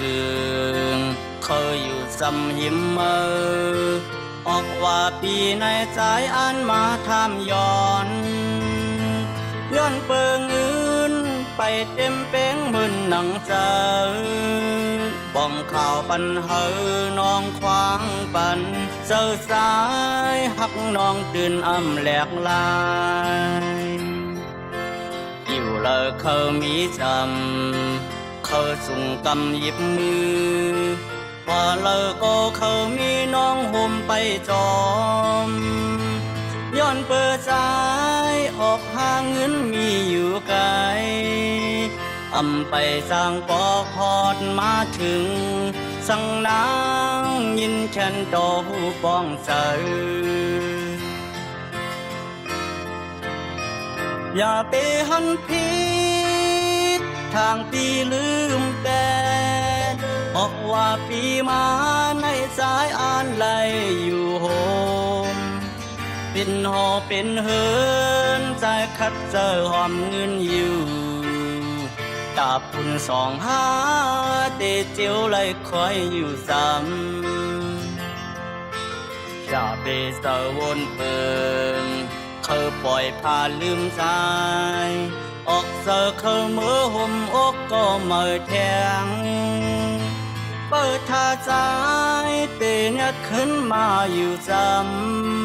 ถึงเคยอยู่สำหิมเมอออกว่าปีในใจอันมาทำย้อนย้อนเปิงอื่นไปเต็มเป้งมึนหนังเจอบ้องข่าวปันเฮอน้องควางปันเจอสายหักน้องตื่นอำแหลกลายอยู่เลยเขามีจำเขาสุ่งกำหยิบมือว่าเลยก็เขามีน้องห่มไปจอมย้อนเปิดใจออกหาเงินมีอยู่ไกลอำไปสร้างปอกพอดมาถึงสั่งนางยินฉันโตหูป้องเสยอย่าไปหันผิดทางปีลืมแต่ออกว่าปีมาในสายอ่านไหลอยู่โฮมเป็นหอเป็นเฮินใจคัดเจอหอมเงินอยู่ตาปุ่นสองหาเตเจียวเลยคอยอยู่ซ้ำอย่าไปเสาวนเปิงเขาปล่อยพาลืมใจออกเสอเขาเมื่อห่มอกก็เมื่อแทงเปิดท่าใจเตนัดขึ้นมาอยู่ซ้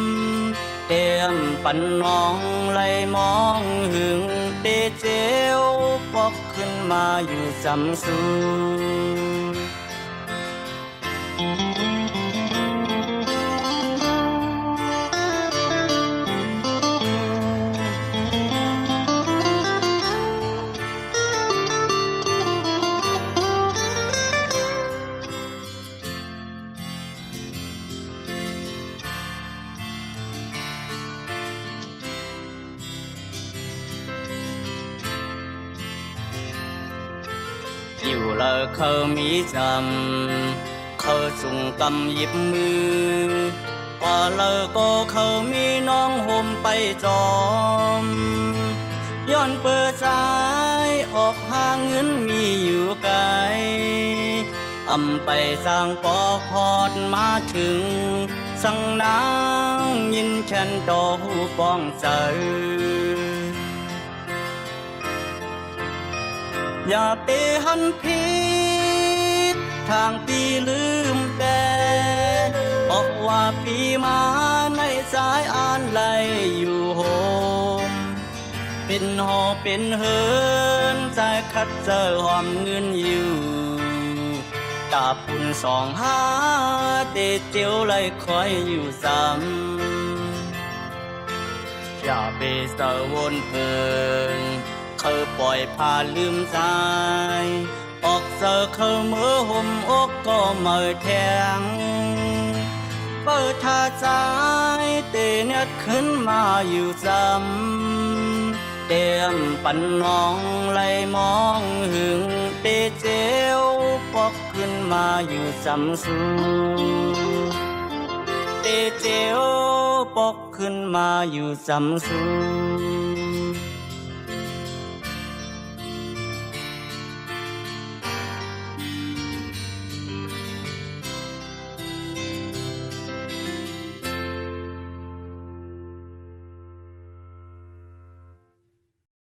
ำเตรียมปันน้องไหลมองหึงเตเจียวปอกขึ้นมาอยู่ซ้ำสูอยู่เลยเขามีจำเขาสุ่งกำหยิบมือว่าเลยก็เขามีน้องห่มไปจอมย้อนเปิดใจออกหาเงินมีอยู่ไกลอำไปสร้างปอกพอดมาถึงสั่งนางยินฉันโตหูป้องเสยอย่าไปหันผิดทางปีลืมแต่ออกว่าปีมาในสายอ่านไหลอยู่โฮมเป็นหอเป็นเฮินใจคัดเจอหอมเงินอยู่ตาปุ่นสองหาเตเจียวเลยคอยอยู่ซ้ำอย่าไปเสาวนเปิงเขาปล่อยพาลืมใจออกเสอเขาเมื่อห่มอกก็เมื่อแทงเปิดท่าใจเตนัดขึ้นมาอยู่ซ้ำเตรียมปันน้องไหลมองหึงเตเจียวปอกขึ้นมาอยู่ซ้ำสูเตเจียวปอกขึ้นมาอยู่ซ้ำสู